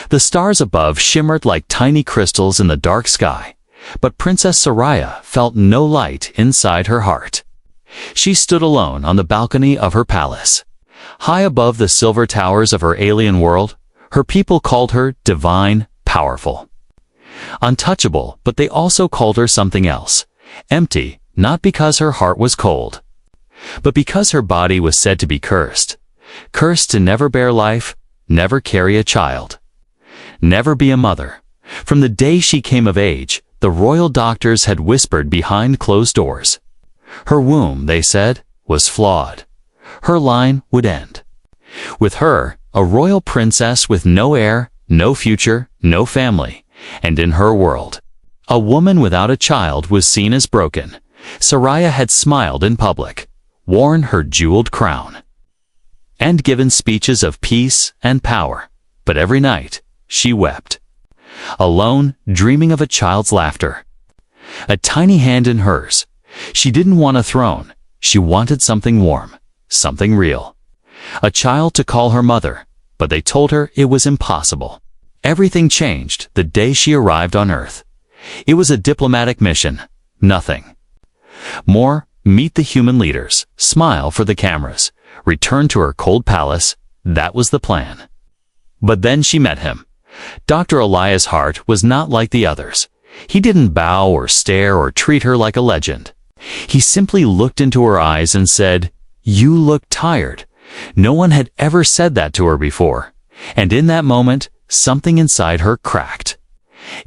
The stars above shimmered like tiny crystals in the dark sky, but Princess Soraya felt no light inside her heart. She stood alone on the balcony of her palace. High above the silver towers of her alien world, her people called her divine, powerful, untouchable, but they also called her something else, empty, not because her heart was cold, but because her body was said to be cursed. Cursed to never bear life, never carry a child, never be a mother. From the day she came of age, the royal doctors had whispered behind closed doors. Her womb, they said, was flawed. Her line would end. With her, a royal princess with no heir, no future, no family, and in her world, a woman without a child was seen as broken. Soraya had smiled in public, worn her jeweled crown, and given speeches of peace and power, but every night she wept, alone, dreaming of a child's laughter, a tiny hand in hers. She didn't want a throne, she wanted something warm, something real, a child to call her mother, but they told her it was impossible. Everything changed the day she arrived on Earth. It was a diplomatic mission, nothing more. Meet the human leaders, smile for the cameras, return to her cold palace. That was the plan. But then she met him. Dr. Elias Hart was not like the others. He didn't bow or stare or treat her like a legend. He simply looked into her eyes and said, "You look tired." No one had ever said that to her before, and in that moment, something inside her cracked.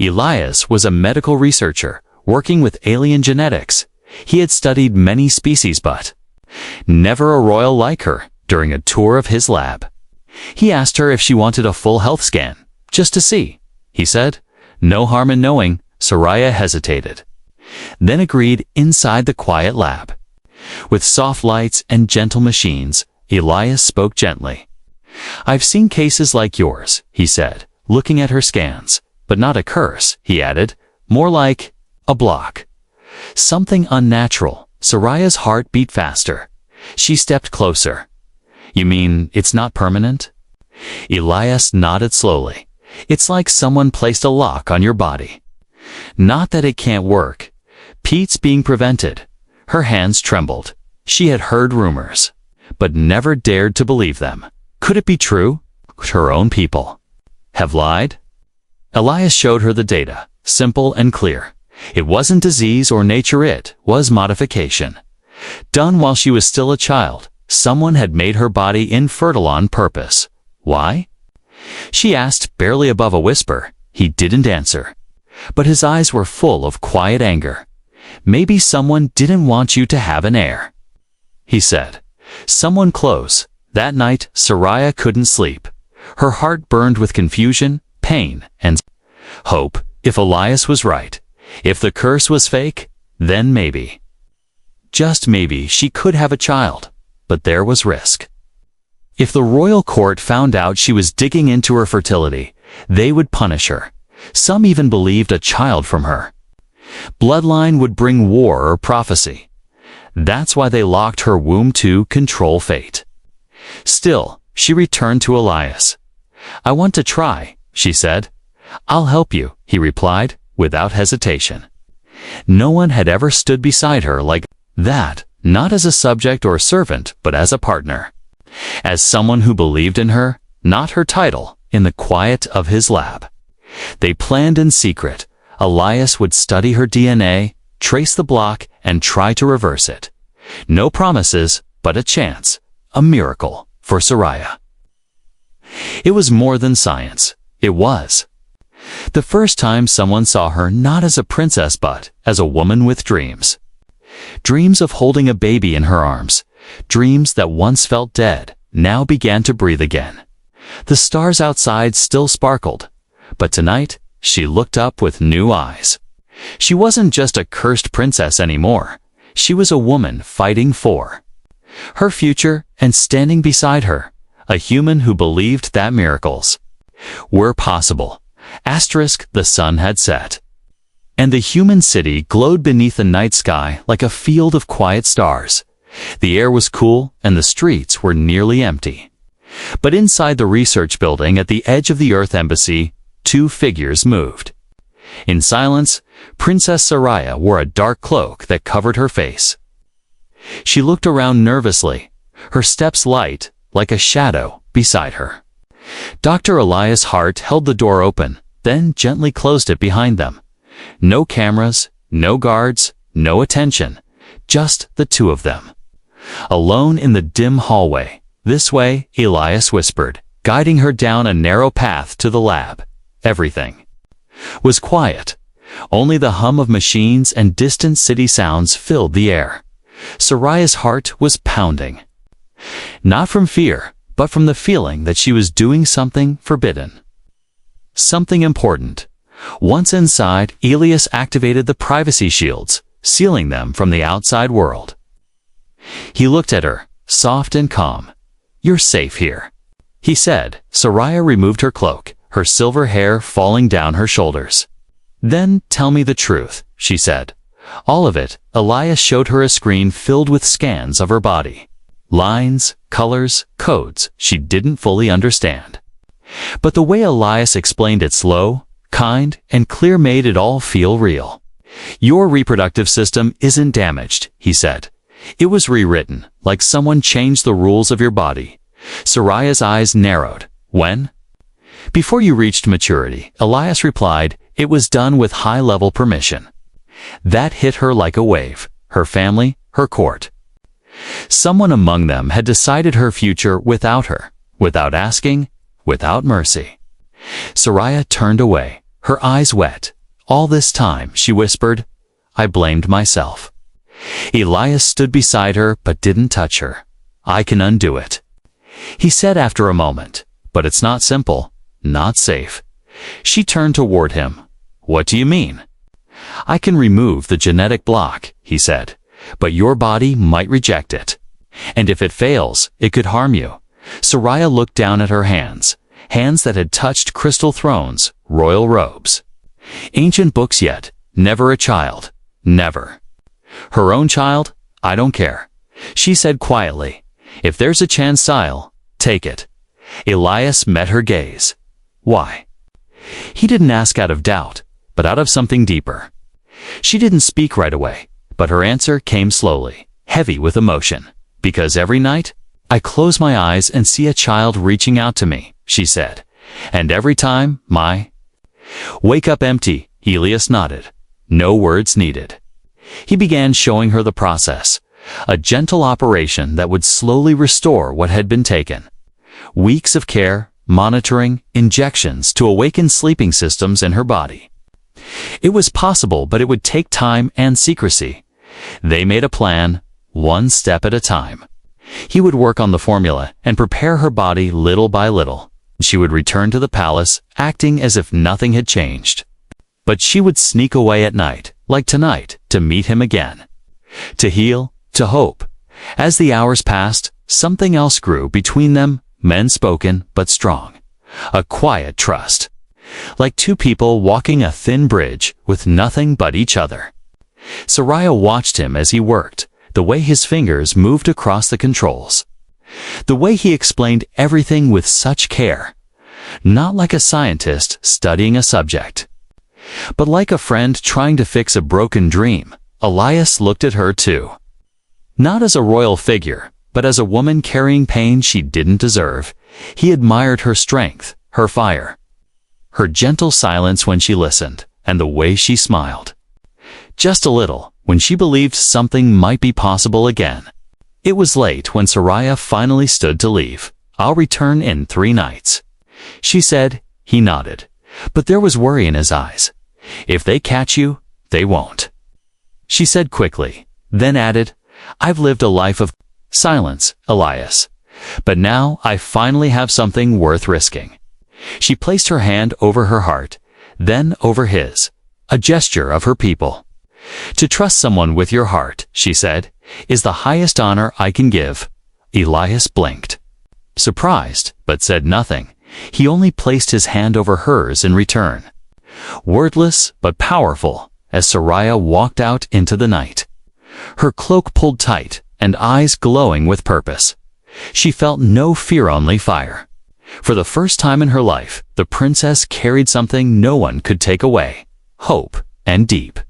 Elias was a medical researcher, working with alien genetics. He had studied many species, but never a royal like her. During a tour of his lab, he asked her if she wanted a full health scan, just to see. He said, "No harm in knowing." Soraya hesitated, then agreed. Inside the quiet lab, with soft lights and gentle machines, Elias spoke gently. "I've seen cases like yours," he said, looking at her scans, "but not a curse," he added, "more like a block. Something unnatural." Soraya's heart beat faster. She stepped closer. "You mean it's not permanent?" Elias nodded slowly. "It's like someone placed a lock on your body. Not that it can't work. Pete's being prevented." Her hands trembled. She had heard rumors, but never dared to believe them. Could it be true? Could her own people have lied? Elias showed her the data, simple and clear. It wasn't disease or nature, it was modification. Done while she was still a child. Someone had made her body infertile on purpose. Why? She asked, barely above a whisper. He didn't answer, but his eyes were full of quiet anger. "Maybe someone didn't want you to have an heir," he said. "Someone close." That night, Soraya couldn't sleep. Her heart burned with confusion, pain, and hope. If Elias was right, if the curse was fake, then maybe, just maybe, she could have a child. But there was risk. If the royal court found out she was digging into her fertility, they would punish her. Some even believed a child from her bloodline would bring war or prophecy. That's why they locked her womb to control fate. Still, she returned to Elias. "I want to try," she said. "I'll help you," he replied, without hesitation. No one had ever stood beside her like that, not as a subject or servant, but as a partner. As someone who believed in her, not her title, in the quiet of his lab. They planned in secret. Elias would study her DNA, trace the block, and try to reverse it. No promises, but a chance, a miracle, for Soraya. It was more than science. It was the first time someone saw her not as a princess but as a woman with dreams. Dreams of holding a baby in her arms. Dreams that once felt dead, now began to breathe again. The stars outside still sparkled, but tonight she looked up with new eyes. She wasn't just a cursed princess anymore. She was a woman fighting for her future and standing beside her, a human who believed that miracles were possible. The sun had set, and the human city glowed beneath the night sky like a field of quiet stars. The air was cool, and the streets were nearly empty. But inside the research building at the edge of the Earth Embassy, two figures moved. In silence, Princess Soraya wore a dark cloak that covered her face. She looked around nervously, her steps light, like a shadow, beside her. Dr. Elias Hart held the door open, then gently closed it behind them. No cameras, no guards, no attention, just the two of them. Alone in the dim hallway, "This way," Elias whispered, guiding her down a narrow path to the lab. Everything was quiet. Only the hum of machines and distant city sounds filled the air. Soraya's heart was pounding. Not from fear, but from the feeling that she was doing something forbidden. Something important. Once inside, Elias activated the privacy shields, sealing them from the outside world. He looked at her, soft and calm. "You're safe here," he said. Soraya removed her cloak, her silver hair falling down her shoulders. "Then tell me the truth," she said. All of it. Elias showed her a screen filled with scans of her body. Lines, colors, codes she didn't fully understand. But the way Elias explained it, slow, kind, and clear, made it all feel real. "Your reproductive system isn't damaged," he said. "It was rewritten, like someone changed the rules of your body." Soraya's eyes narrowed. "When?" "Before you reached maturity," Elias replied. "It was done with high-level permission." That hit her like a wave. Her family, her court. Someone among them had decided her future without her, without asking, without mercy. Soraya turned away, her eyes wet. "All this time," she whispered, "I blamed myself." Elias stood beside her but didn't touch her. "I can undo it," he said after a moment. "But it's not simple, not safe." She turned toward him. "What do you mean?" "I can remove the genetic block," he said, "but your body might reject it. And if it fails, it could harm you." Soraya looked down at her hands, hands that had touched crystal thrones, royal robes. Ancient books yet, never a child, never. Her own child? "I don't care," she said quietly. "If there's a chance, I'll take it." Elias met her gaze. "Why?" He didn't ask out of doubt, but out of something deeper. She didn't speak right away, but her answer came slowly, heavy with emotion. "Because every night, I close my eyes and see a child reaching out to me," she said. "And every time, my wake up empty." Elias nodded. No words needed. He began showing her the process, a gentle operation that would slowly restore what had been taken. Weeks of care, monitoring, injections to awaken sleeping systems in her body. It was possible, but it would take time and secrecy. They made a plan, one step at a time. He would work on the formula and prepare her body little by little. She would return to the palace, acting as if nothing had changed. But she would sneak away at night, like tonight, to meet him again. To heal, to hope. As the hours passed, something else grew between them, men spoken but strong. A quiet trust. Like two people walking a thin bridge with nothing but each other. Soraya watched him as he worked, the way his fingers moved across the controls. The way he explained everything with such care. Not like a scientist studying a subject, but like a friend trying to fix a broken dream. Elias looked at her too. Not as a royal figure, but as a woman carrying pain she didn't deserve. He admired her strength, her fire. Her gentle silence when she listened, and the way she smiled. Just a little, when she believed something might be possible again. It was late when Soraya finally stood to leave. "I'll return in 3 nights," she said. He nodded, but there was worry in his eyes. "If they catch you, they won't," she said quickly, then added, "I've lived a life of silence, Elias, but now I finally have something worth risking." She placed her hand over her heart, then over his, a gesture of her people. "To trust someone with your heart," she said, "is the highest honor I can give." Elias blinked, surprised, but said nothing. He only placed his hand over hers in return. Wordless but powerful, as Soraya walked out into the night. Her cloak pulled tight, and eyes glowing with purpose. She felt no fear, only fire. For the first time in her life, the princess carried something no one could take away: hope and deep.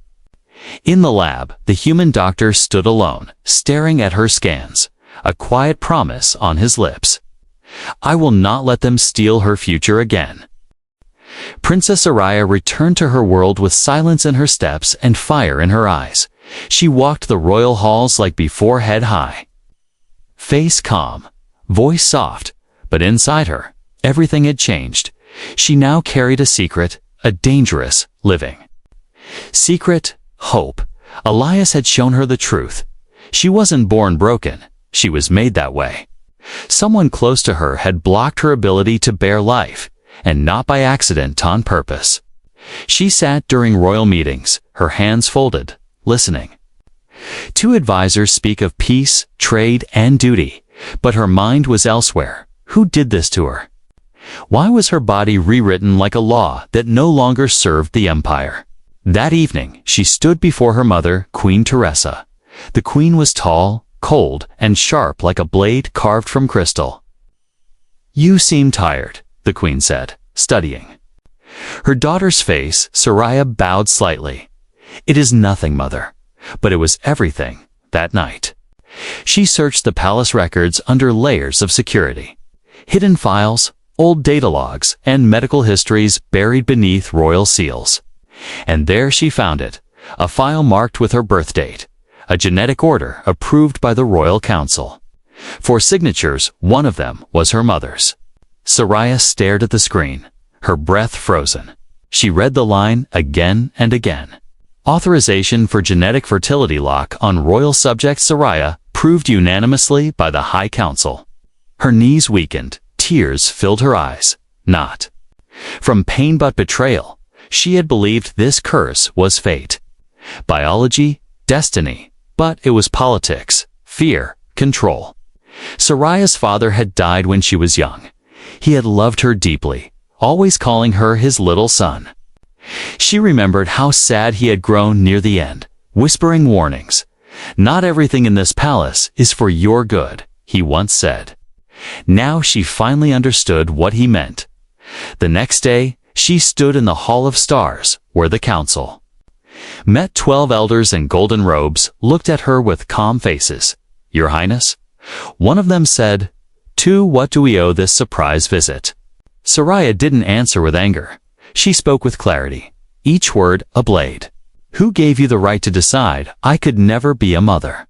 In the lab, the human doctor stood alone, staring at her scans, a quiet promise on his lips. "I will not let them steal her future again." Princess Soraya returned to her world with silence in her steps and fire in her eyes. She walked the royal halls like before, head high. Face calm, voice soft, but inside her, everything had changed. She now carried a secret, a dangerous living secret: hope. Elias had shown her the truth. She wasn't born broken, she was made that way. Someone close to her had blocked her ability to bear life, and not by accident, on purpose. She sat during royal meetings, her hands folded, listening. Two advisors speak of peace, trade, and duty, but her mind was elsewhere. Who did this to her? Why was her body rewritten like a law that no longer served the empire? That evening, she stood before her mother, Queen Teresa. The queen was tall, cold, and sharp like a blade carved from crystal. "You seem tired," the queen said, studying. Her daughter's face, Soraya, bowed slightly. "It is nothing, mother." But it was everything that night. She searched the palace records under layers of security. Hidden files, old data logs, and medical histories buried beneath royal seals. And there she found it, a file marked with her birth date, a genetic order approved by the Royal Council. For signatures, one of them was her mother's. Soraya stared at the screen, her breath frozen. She read the line again and again. Authorization for genetic fertility lock on royal subject Soraya, proved unanimously by the High Council. Her knees weakened, tears filled her eyes. Not from pain but betrayal. She had believed this curse was fate. Biology, destiny, but it was politics, fear, control. Soraya's father had died when she was young. He had loved her deeply, always calling her his little son. She remembered how sad he had grown near the end, whispering warnings. "Not everything in this palace is for your good," he once said. Now she finally understood what he meant. The next day, she stood in the Hall of Stars, where the council met. 12 elders in golden robes looked at her with calm faces. "Your Highness?" One of them said. "To what do we owe this surprise visit?" Soraya didn't answer with anger. She spoke with clarity, each word a blade. "Who gave you the right to decide I could never be a mother?"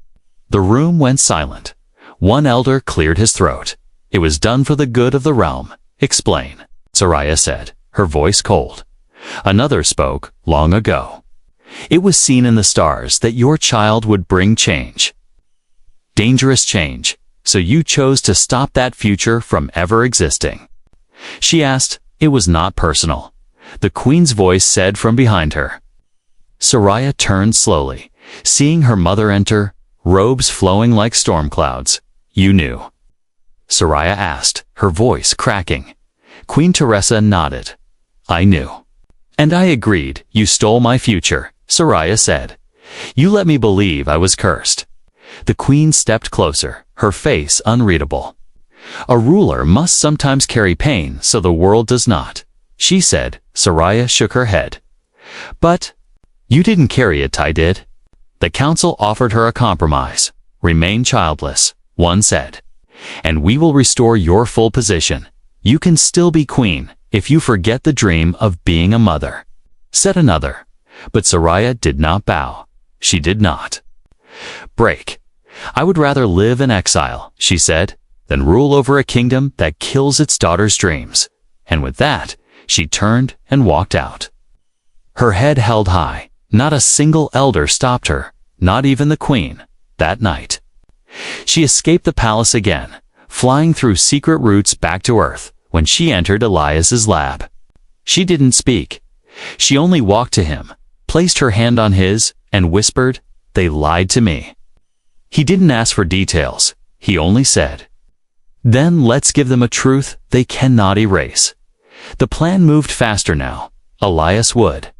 The room went silent. One elder cleared his throat. "It was done for the good of the realm." "Explain," Soraya said, her voice cold. Another spoke. "Long ago, it was seen in the stars that your child would bring change. Dangerous change. So you chose to stop that future from ever existing." She asked. "It was not personal," the queen's voice said from behind her. Soraya turned slowly, seeing her mother enter, robes flowing like storm clouds. "You knew?" Soraya asked, her voice cracking. Queen Teresa nodded. "I knew. And I agreed. You stole my future," Soraya said. "You let me believe I was cursed." The queen stepped closer, her face unreadable. "A ruler must sometimes carry pain so the world does not," she said. Soraya shook her head. "But you didn't carry it, I did." The council offered her a compromise. "Remain childless," one said, "and we will restore your full position. You can still be queen if you forget the dream of being a mother," said another. But Soraya did not bow. She did not break. "I would rather live in exile," she said, "than rule over a kingdom that kills its daughter's dreams." And with that, she turned and walked out. Her head held high. Not a single elder stopped her, not even the queen. That night, she escaped the palace again, flying through secret routes back to Earth. When she entered Elias's lab, she didn't speak. She only walked to him, placed her hand on his, and whispered, "They lied to me." He didn't ask for details. He only said, "Then let's give them a truth they cannot erase." The plan moved faster now. Elias would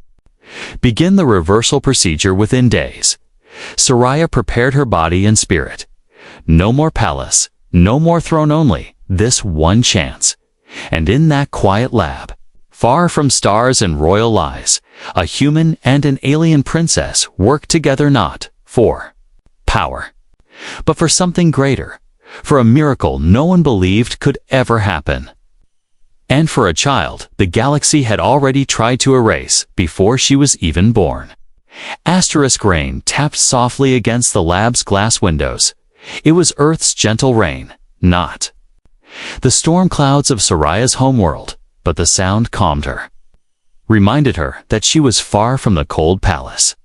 begin the reversal procedure within days. Soraya prepared her body and spirit. No more palace, No more throne only, this one chance. And in that quiet lab, far from stars and royal lies, a human and an alien princess worked together not for power, but for something greater, for a miracle no one believed could ever happen. And for a child the galaxy had already tried to erase before she was even born. Asterisk rain tapped softly against the lab's glass windows. It was Earth's gentle rain, not the storm clouds of Sariah's homeworld, but the sound calmed her, reminded her that she was far from the cold palace,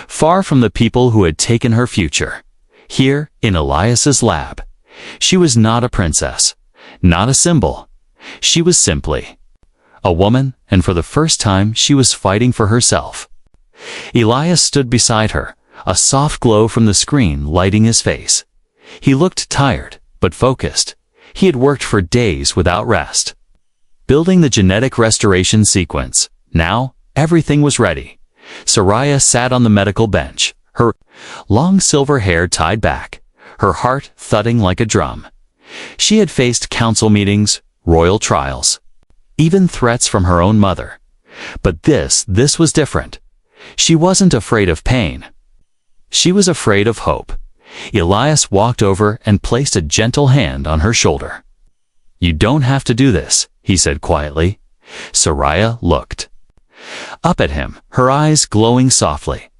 far from the people who had taken her future. Here, in Elias's lab, she was not a princess, not a symbol. She was simply a woman, and for the first time she was fighting for herself. Elias stood beside her, a soft glow from the screen lighting his face. He looked tired, but focused. He had worked for days without rest, building the genetic restoration sequence. Now, everything was ready. Sariah sat on the medical bench, her long silver hair tied back, her heart thudding like a drum. She had faced council meetings, royal trials, even threats from her own mother. But this was different. She wasn't afraid of pain. She was afraid of hope. Elias walked over and placed a gentle hand on her shoulder. "You don't have to do this," he said quietly. Sariah looked up at him, her eyes glowing softly.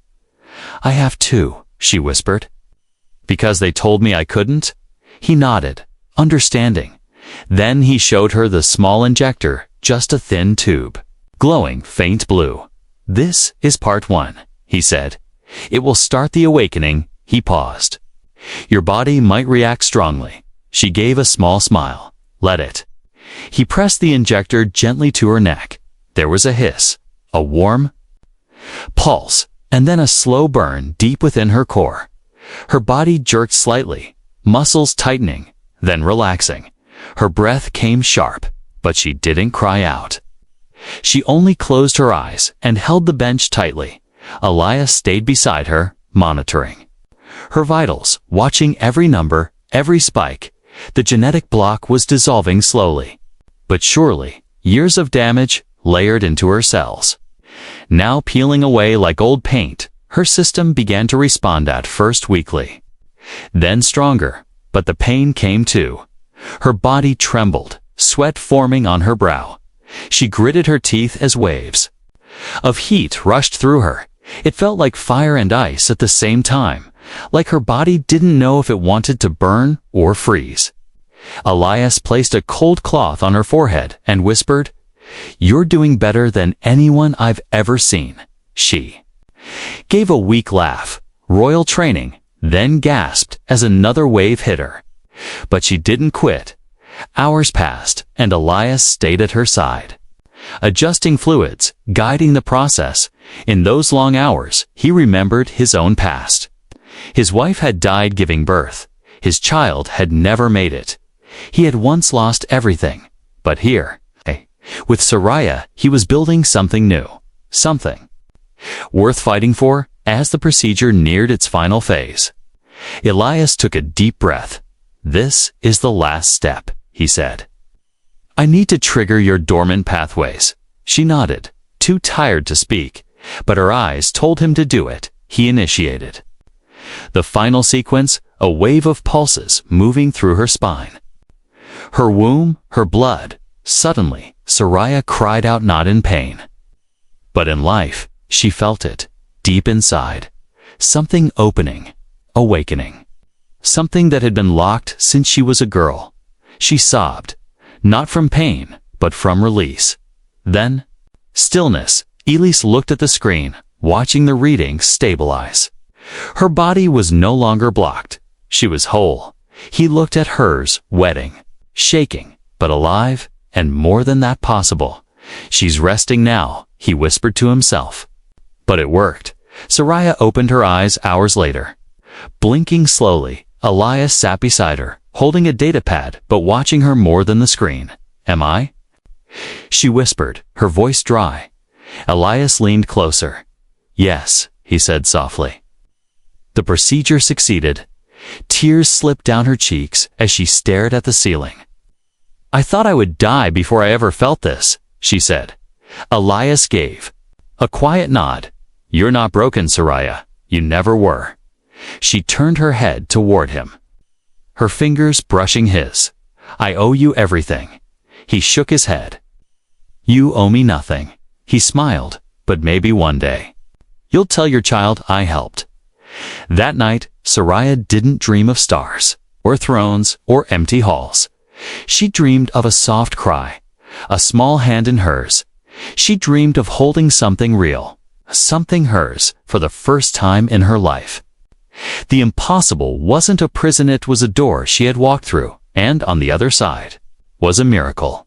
"I have to," she whispered. "Because they told me I couldn't?" He nodded, understanding. Then he showed her the small injector, just a thin tube, glowing faint blue. "This is part 1, he said. "It will start the awakening." He paused. "Your body might react strongly." She gave a small smile. "Let it." He pressed the injector gently to her neck. There was a hiss, a warm pulse, and then a slow burn deep within her core. Her body jerked slightly, muscles tightening, then relaxing. Her breath came sharp, but she didn't cry out. She only closed her eyes and held the bench tightly. Elias stayed beside her, monitoring her vitals, watching every number, every spike. The genetic block was dissolving slowly, but surely. Years of damage layered into her cells. Now peeling away like old paint, her system began to respond at first weakly, then stronger, but the pain came too. Her body trembled, sweat forming on her brow. She gritted her teeth as waves of heat rushed through her. It felt like fire and ice at the same time, like her body didn't know if it wanted to burn or freeze. Elias placed a cold cloth on her forehead and whispered, "You're doing better than anyone I've ever seen." She gave a weak laugh, royal training, then gasped as another wave hit her. But she didn't quit. Hours passed, and Elias stayed at her side, adjusting fluids, guiding the process. In those long hours, he remembered his own past. His wife had died giving birth. His child had never made it. He had once lost everything. But here, with Sariah, he was building something new, something worth fighting for. As the procedure neared its final phase, Elias took a deep breath. "This is the last step," he said. "I need to trigger your dormant pathways." She nodded, too tired to speak, but her eyes told him to do it. He initiated the final sequence, a wave of pulses moving through her spine, her womb, her blood. Suddenly, Sariah cried out, not in pain, but in life. She felt it, deep inside. Something opening, awakening. Something that had been locked since she was a girl. She sobbed, not from pain, but from release. Then, stillness. Elise looked at the screen, watching the reading stabilize. Her body was no longer blocked. She was whole. He looked at hers, wetting, shaking, but alive, and more than that possible. "She's resting now," he whispered to himself. But it worked. Sariah opened her eyes hours later. Blinking slowly, Elias sat beside her, holding a datapad but watching her more than the screen. "Am I?" she whispered, her voice dry. Elias leaned closer. "Yes," he said softly. The procedure succeeded. Tears slipped down her cheeks as she stared at the ceiling. "I thought I would die before I ever felt this," she said. Elias gave a quiet nod. "You're not broken, Soraya. You never were." She turned her head toward him, her fingers brushing his. "I owe you everything." He shook his head. "You owe me nothing." He smiled. "But maybe one day you'll tell your child I helped." That night, Soraya didn't dream of stars, or thrones, or empty halls. She dreamed of a soft cry, a small hand in hers. She dreamed of holding something real, something hers, for the first time in her life. The impossible wasn't a prison, it was a door she had walked through, and on the other side was a miracle.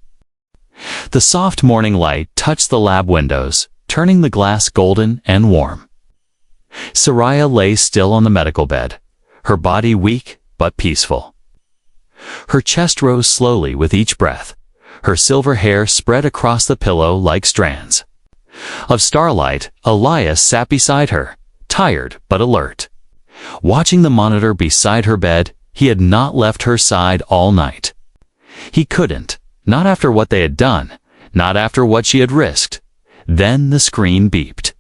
The soft morning light touched the lab windows, turning the glass golden and warm. Soraya lay still on the medical bed, her body weak but peaceful. Her chest rose slowly with each breath. Her silver hair spread across the pillow like strands of starlight. Elias sat beside her, tired but alert. Watching the monitor beside her bed, he had not left her side all night. He couldn't, not after what they had done, not after what she had risked. Then the screen beeped.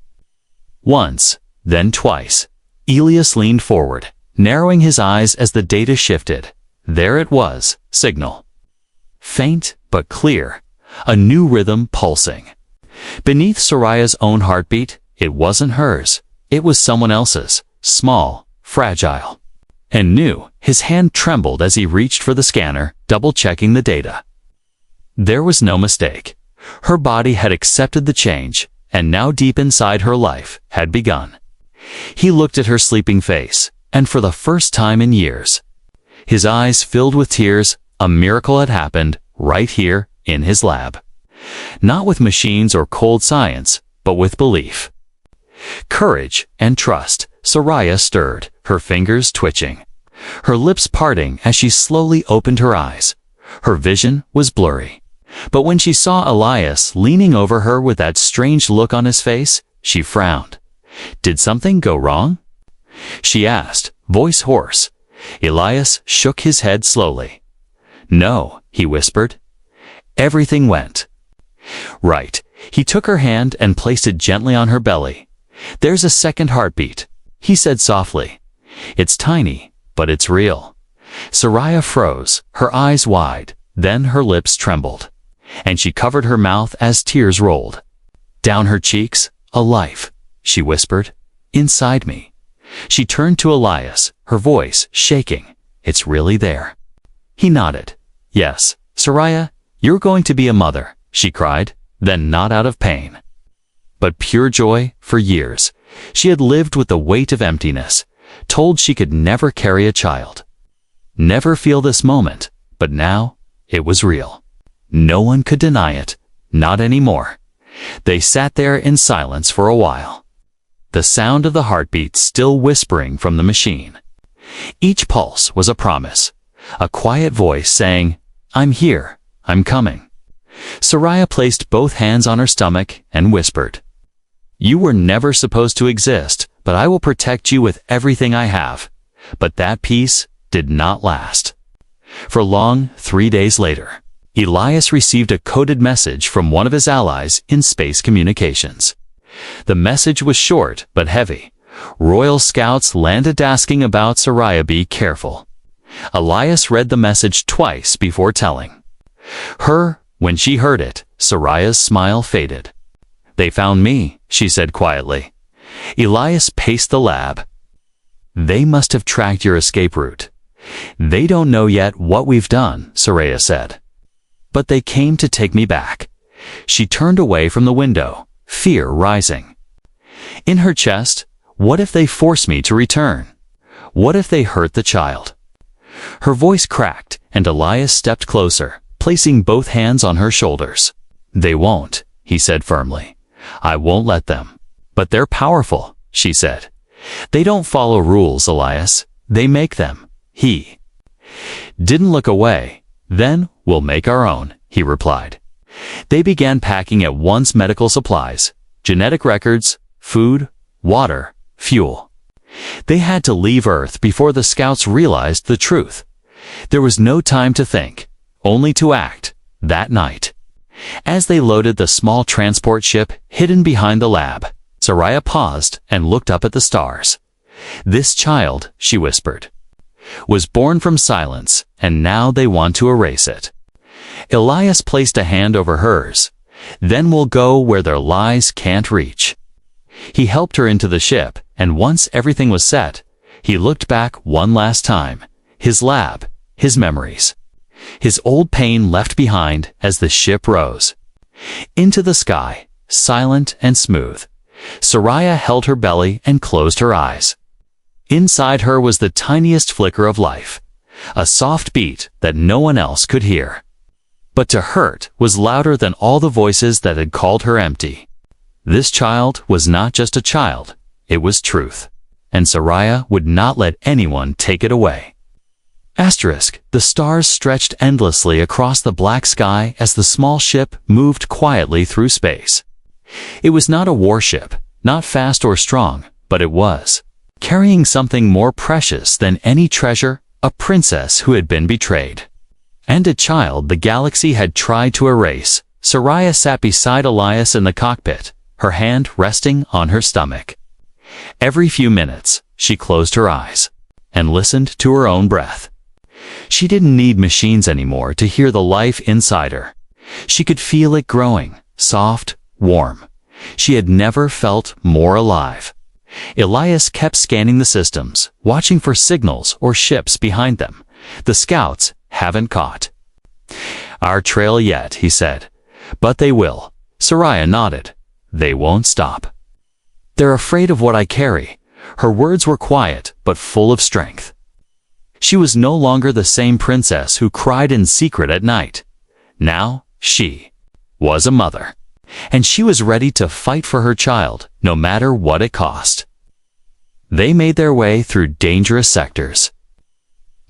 Once, then twice. Elias leaned forward, narrowing his eyes as the data shifted. There it was, signal. Faint but clear, a new rhythm pulsing. Beneath Soraya's own heartbeat, it wasn't hers. It was someone else's, small, fragile, and new. His hand trembled as he reached for the scanner, double-checking the data. There was no mistake. Her body had accepted the change, and now deep inside her life had begun. He looked at her sleeping face, and for the first time in years, his eyes filled with tears. A miracle had happened right here in his lab. Not with machines or cold science, but with belief, courage, and trust. Soraya stirred, her fingers twitching, her lips parting as she slowly opened her eyes. Her vision was blurry, but when she saw Elias leaning over her with that strange look on his face, she frowned. "Did something go wrong?" she asked, voice hoarse. Elias shook his head slowly. "No," he whispered. "Everything went right." He took her hand and placed it gently on her belly. "There's a second heartbeat," he said softly. "It's tiny, but it's real." Soraya froze, her eyes wide, then her lips trembled, and she covered her mouth as tears rolled down her cheeks. "A life," she whispered, "inside me." She turned to Elias, her voice shaking. "It's really there." He nodded. "Yes, Soraya, you're going to be a mother," she cried, then not out of pain, but pure joy. For years, she had lived with the weight of emptiness, told she could never carry a child, never feel this moment, but now it was real. No one could deny it, not anymore. They sat there in silence for a while, the sound of the heartbeat still whispering from the machine. Each pulse was a promise, a quiet voice saying, "I'm here, I'm coming." Soraya placed both hands on her stomach and whispered, "You were never supposed to exist, but I will protect you with everything I have." But that peace did not last. For long. 3 days later, Elias received a coded message from one of his allies in space communications. The message was short but heavy. Royal scouts landed asking about Soraya. Be careful. Elias read the message twice before telling her. When she heard it, Soraya's smile faded. "They found me," she said quietly. Elias paced the lab. "They must have tracked your escape route. They don't know yet what we've done," Soraya said. "But they came to take me back." She turned away from the window, fear rising in her chest. What if they force me to return? What if they hurt the child? Her voice cracked, and Elias stepped closer, placing both hands on her shoulders. "They won't," he said firmly. "I won't let them." "But they're powerful," she said. "They don't follow rules, Elias. They make them." He didn't look away. "Then we'll make our own," he replied. They began packing at once: medical supplies, genetic records, food, water, fuel. They had to leave Earth before the scouts realized the truth. There was no time to think, only to act, that night. As they loaded the small transport ship hidden behind the lab, Soraya paused and looked up at the stars. "This child," she whispered, "was born from silence, and now they want to erase it." Elias placed a hand over hers. "Then we'll go where their lies can't reach." He helped her into the ship, and once everything was set, he looked back one last time. His lab, his memories. His old pain left behind as the ship rose. Into the sky, silent and smooth. Soraya held her belly and closed her eyes. Inside her was the tiniest flicker of life, a soft beat that no one else could hear. But to hurt was louder than all the voices that had called her empty. This child was not just a child, it was truth, and Soraya would not let anyone take it away. The stars stretched endlessly across the black sky as the small ship moved quietly through space. It was not a warship, not fast or strong, but it was carrying something more precious than any treasure, a princess who had been betrayed. And a child the galaxy had tried to erase. Soraya sat beside Elias in the cockpit, her hand resting on her stomach. Every few minutes, she closed her eyes and listened to her own breath. She didn't need machines anymore to hear the life inside her. She could feel it growing, soft, warm. She had never felt more alive. Elias kept scanning the systems, watching for signals or ships behind them. The scouts haven't caught our trail yet, he said. But they will. Soraya nodded. They won't stop. They're afraid of what I carry. Her words were quiet, but full of strength. She was no longer the same princess who cried in secret at night. Now, she was a mother. And she was ready to fight for her child, no matter what it cost. They made their way through dangerous sectors,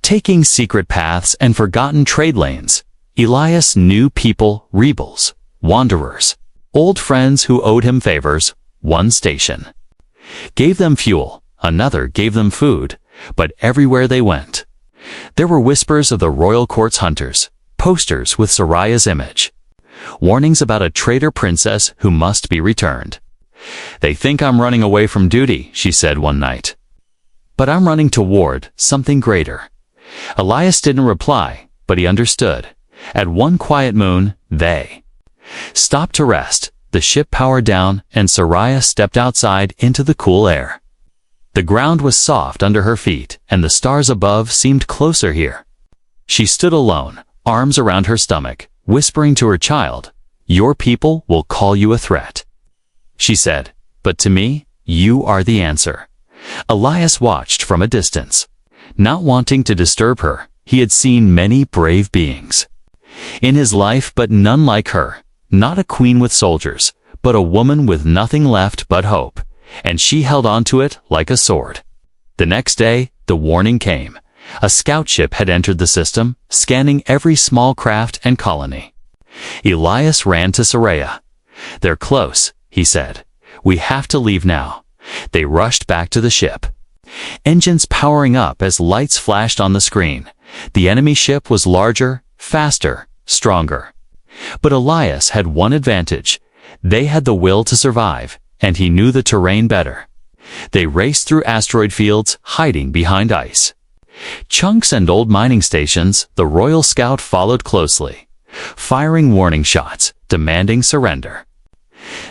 taking secret paths and forgotten trade lanes. Elias knew people, rebels, wanderers, old friends who owed him favors. One station gave them fuel, another gave them food, but everywhere they went, there were whispers of the royal court's hunters, posters with Soraya's image, warnings about a traitor princess who must be returned. They think I'm running away from duty, she said one night. But I'm running toward something greater. Elias didn't reply, but he understood. At one quiet moon, they stopped to rest. The ship powered down, and Soraya stepped outside into the cool air. The ground was soft under her feet, and the stars above seemed closer here. She stood alone, arms around her stomach, whispering to her child, "Your people will call you a threat," she said, "but to me, you are the answer." Elias watched from a distance. Not wanting to disturb her, he had seen many brave beings in his life, but none like her. Not a queen with soldiers, but a woman with nothing left but hope, and she held on to it like a sword. The next day, the warning came. A scout ship had entered the system, scanning every small craft and colony. Elias ran to Soraya. "They're close," he said. "We have to leave now." They rushed back to the ship, engines powering up as lights flashed on the screen. The enemy ship was larger, faster, stronger. But Elias had one advantage. They had the will to survive, and he knew the terrain better. They raced through asteroid fields, hiding behind ice chunks and old mining stations. The Royal Scout followed closely, firing warning shots, demanding surrender.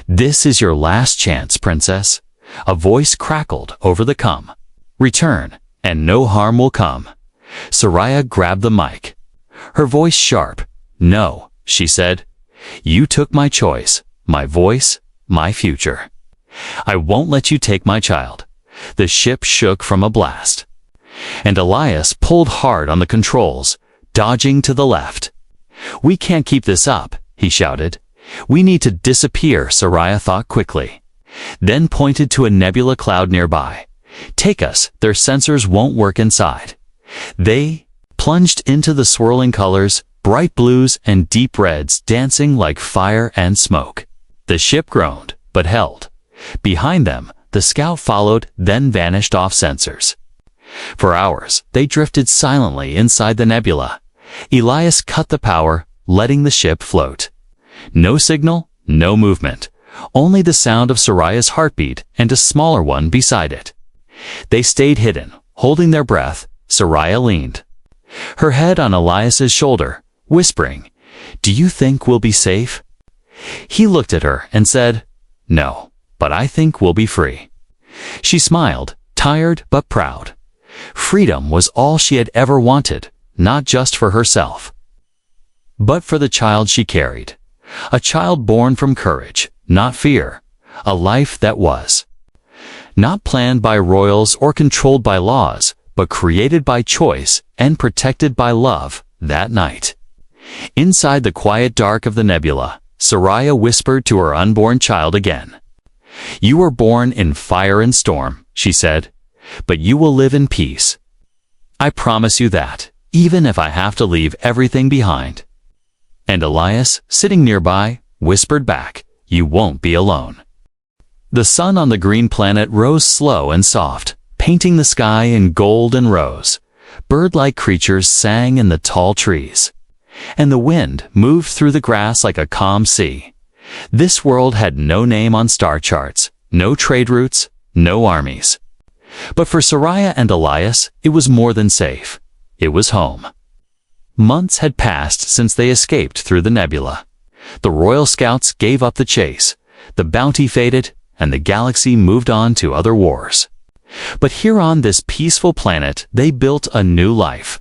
"This is your last chance, princess." A voice crackled over the comm. "Return, and no harm will come." Soraya grabbed the mic, her voice sharp. "No," she said. "You took my choice, my voice, my future. I won't let you take my child." The ship shook from a blast, and Elias pulled hard on the controls, dodging to the left. "We can't keep this up," he shouted. "We need to disappear," Soraya thought quickly, then pointed to a nebula cloud nearby. "Take us, their sensors won't work inside." They plunged into the swirling colors, bright blues and deep reds dancing like fire and smoke. The ship groaned, but held. Behind them, The scout followed, then vanished off sensors. For hours, they drifted silently inside the nebula. Elias cut the power, letting the ship float. No signal, no movement, only the sound of Sariah's heartbeat and a smaller one beside it. They stayed hidden, holding their breath. Sariah leaned, her head on Elias's shoulder, whispering, "Do you think we'll be safe?" He looked at her and said, "No, but I think we'll be free." She smiled, tired but proud. Freedom was all she had ever wanted, not just for herself, but for the child she carried. A child born from courage, not fear. A life that was not planned by royals or controlled by laws, but created by choice and protected by love. That night, inside the quiet dark of the nebula, Sariah whispered to her unborn child again. "You were born in fire and storm," she said, "but you will live in peace. I promise you that, even if I have to leave everything behind." And Elias, sitting nearby, whispered back, "You won't be alone." The sun on the green planet rose slow and soft, painting the sky in gold and rose. Bird-like creatures sang in the tall trees, and the wind moved through the grass like a calm sea. This world had no name on star charts, no trade routes, no armies. But for Sariah and Elias, it was more than safe. It was home. Months had passed since they escaped through the nebula. The Royal Scouts gave up the chase, the bounty faded, and the galaxy moved on to other wars. But here on this peaceful planet, they built a new life.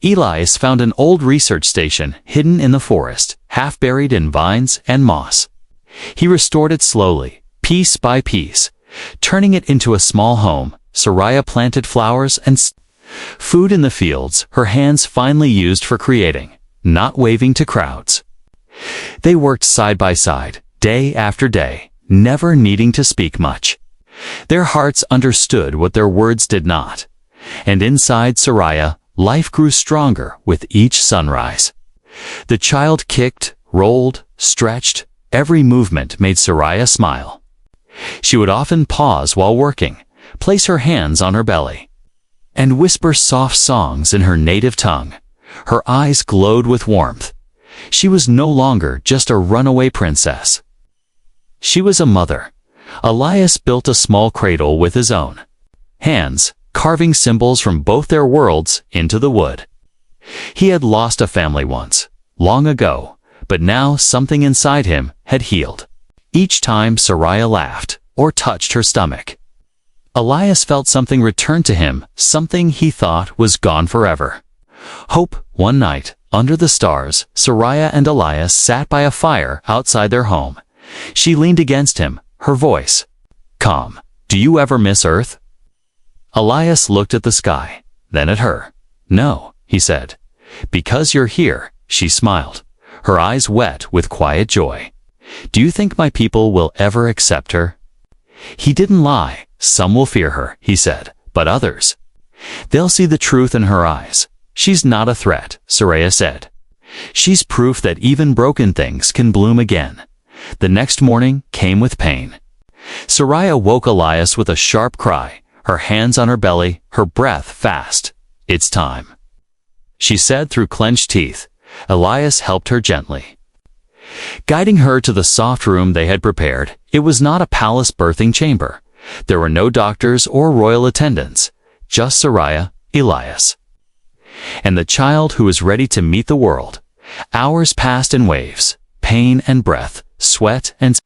Elias found an old research station hidden in the forest, half buried in vines and moss. He restored it slowly, piece by piece, turning it into a small home. Sariah planted flowers and food in the fields, her hands finally used for creating, not waving to crowds. They worked side by side, day after day, never needing to speak much. Their hearts understood what their words did not. And inside Sariah, life grew stronger with each sunrise. The child kicked, rolled, stretched. Every movement made Sariah smile. She would often pause while working, place her hands on her belly, and whisper soft songs in her native tongue. Her eyes glowed with warmth. She was no longer just a runaway princess. She was a mother. Elias built a small cradle with his own hands, carving symbols from both their worlds into the wood. He had lost a family once, long ago, but now something inside him had healed. Each time Sariah laughed or touched her stomach, Elias felt something return to him, something he thought was gone forever. Hope. One night, under the stars, Sariah and Elias sat by a fire outside their home. She leaned against him, her voice calm. "Do you ever miss Earth?" Elias looked at the sky, then at her. "No," he said. "Because you're here," she smiled, her eyes wet with quiet joy. "Do you think my people will ever accept her?" He didn't lie. "Some will fear her," he said, "but others, they'll see the truth in her eyes." "She's not a threat," Sariah said. "She's proof that even broken things can bloom again." The next morning came with pain. Sariah woke Elias with a sharp cry, her hands on her belly, her breath fast. "It's time," she said through clenched teeth. Elias helped her gently, guiding her to the soft room they had prepared. It was not a palace birthing chamber. There were no doctors or royal attendants, just Sariah, Elias, and the child who was ready to meet the world. Hours passed in waves, pain and breath, sweat and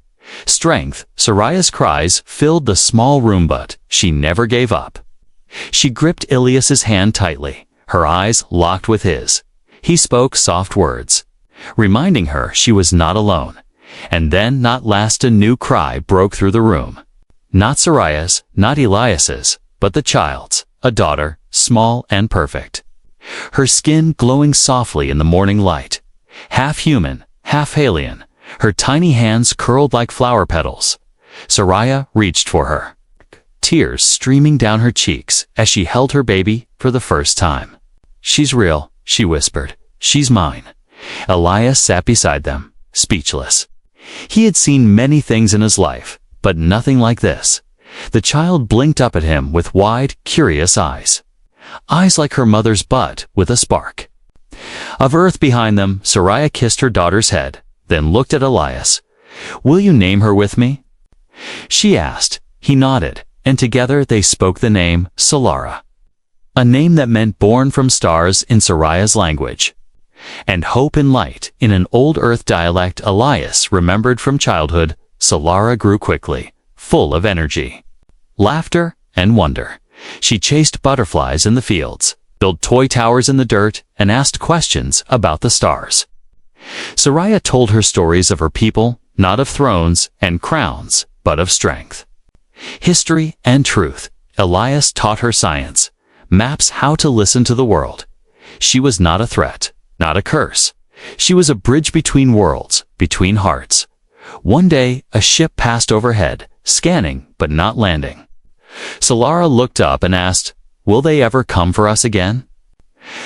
strength. Sariah's cries filled the small room, but she never gave up. She gripped Elias's hand tightly, her eyes locked with his. He spoke soft words, reminding her she was not alone. And then, not last, a new cry broke through the room. Not Sariah's, not Elias's, but the child's, a daughter, small and perfect. Her skin glowing softly in the morning light. Half human, half alien, her tiny hands curled like flower petals. Sariah reached for her, tears streaming down her cheeks as she held her baby for the first time. "She's real," she whispered. "She's mine." Elias sat beside them, speechless. He had seen many things in his life, but nothing like this. The child blinked up at him with wide, curious eyes. Eyes like her mother's butt with a spark. Of earth behind them, Saria kissed her daughter's head, then looked at Elias. "Will you name her with me?" She asked. He nodded, and together they spoke the name Solara. A name that meant born from stars in Saria's language, and hope and light in an old earth dialect Elias remembered from childhood. Solara grew quickly, full of energy, laughter, and wonder. She chased butterflies in the fields, built toy towers in the dirt, and asked questions about the stars. Saria told her stories of her people, not of thrones and crowns, but of strength, history, and truth. Elias taught her science, maps, how to listen to the world. She was not a threat, not a curse. She was a bridge between worlds, between hearts. One day, a ship passed overhead, scanning but not landing. Solara looked up and asked, "Will they ever come for us again?"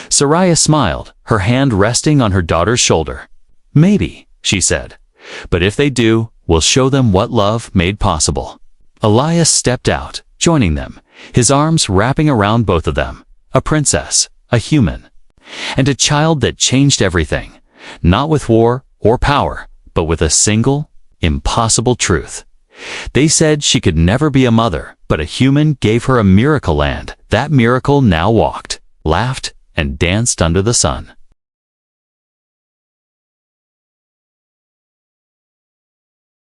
Saria smiled, her hand resting on her daughter's shoulder. "Maybe," she said. "But if they do, we'll show them what love made possible." Elias stepped out, joining them, his arms wrapping around both of them. A princess, a human, and a child that changed everything, not with war or power, but with a single, impossible truth. They said she could never be a mother, but a human gave her a miracle land. That miracle now walked, laughed, and danced under the sun.